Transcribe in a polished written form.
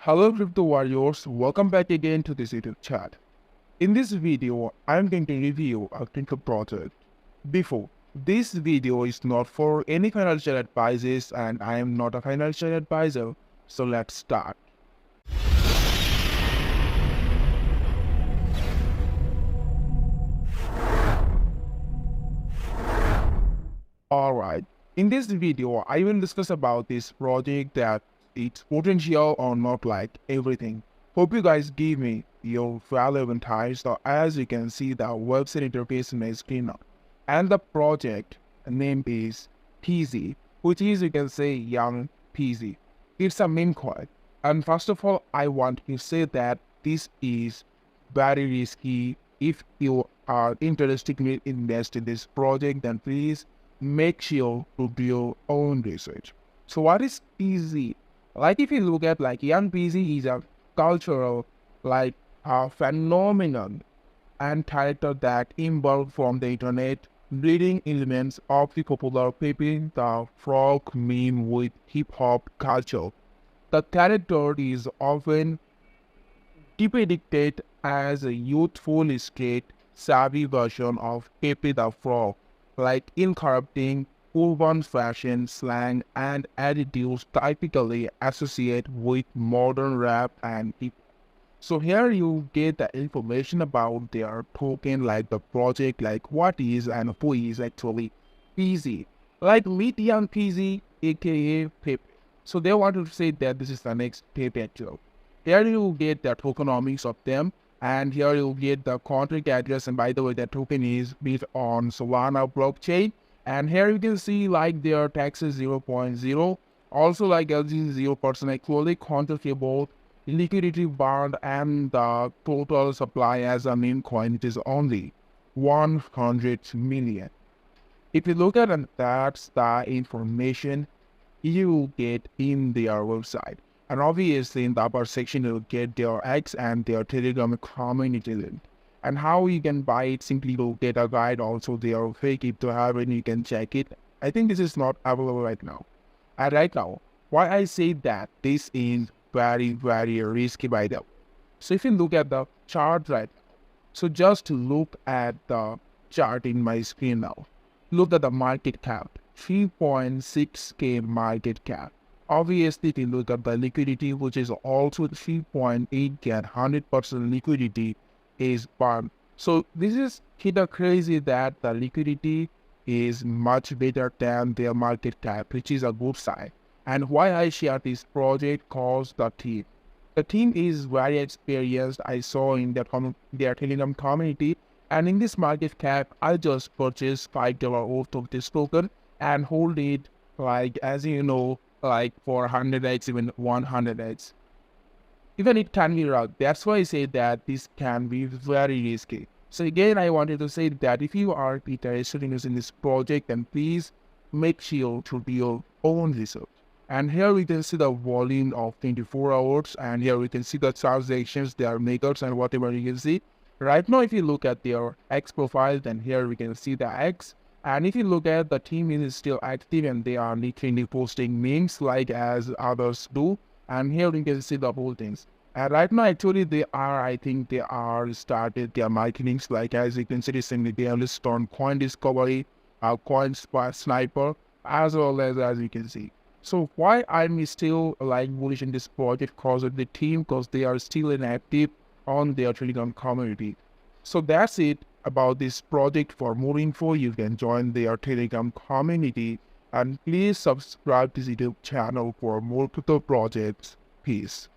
Hello crypto warriors, welcome back again to this YouTube chat. In this video, I am going to review a crypto project. Before, this video is not for any financial advices and I am not a financial advisor, so let's start. Alright, in this video, I will discuss about this project that its potential or not like everything. Hope you guys give me your valuable time. So as you can see the website interface in my screen now. And the project name is Peezy, which is you can say young Peezy. It's a meme coin. And first of all, I want to say that this is very risky. If you are interested to invest in this project, then please make sure to do your own research. So what is Peezy? Like if you look at like young Peezy is a cultural like a phenomenon and character that evolved from the internet, breeding elements of the popular PEPE, the frog meme with hip hop culture. The character is often depicted as a youthful, straight, savvy version of PEPE the Frog, like incorrupting urban fashion, slang, and attitudes typically associated with modern rap and hip. So here you get the information about their token, like the project, like what is and who is actually Peezy. Like meet young Peezy, aka PEPE. So they want to say that this is the next PEPE actually. Here you get the tokenomics of them, and here you get the contract address. And by the way, the token is built on Solana blockchain. And here you can see like their tax is 0.0. Also like LG 0% actually contributable liquidity bond and the total supply as a meme coin, it is only 100 million. If you look at it, that's the information you get in their website. And obviously in the upper section you'll get their X and their Telegram community link. And how you can buy it, simply you'll get a guide, also their fake if you have it, you can check it. I think this is not available right now. And right now, why I say that this is very risky by the way. So if you look at the chart right now, so just look at the chart in my screen now. Look at the market cap, 3.6k market cap. Obviously, if you look at the liquidity, which is also 3.8k and 100% liquidity is burned. So this is kind of crazy that the liquidity is much better than their market cap, which is a good sign. And why I share this project cause the team. The team is very experienced. I saw in their Telegram community, and in this market cap, I just purchased $5 worth of this token and hold it like as you know, like for 100x, even 100x. Even it can be wrong. That's why I say that this can be very risky. So again, I wanted to say that if you are interested in using this project, then please make sure to do your own research. And here we can see the volume of 24 hours, and here we can see the transactions, their makers, and whatever you can see. Right now, if you look at their X profile, then here we can see the X. And if you look at the team is still active and they are literally posting memes like as others do. And here you can see the whole things. And right now, actually, I think they are started their marketings like as you can see, recently they are listed on Coin Discovery, Coin Sniper, as well as you can see. So why I'm still like bullish in this project because of the team, because they are still inactive on their Telegram community. So that's it about this project. For more info, you can join their Telegram community and please subscribe to this YouTube channel for more crypto projects. Peace.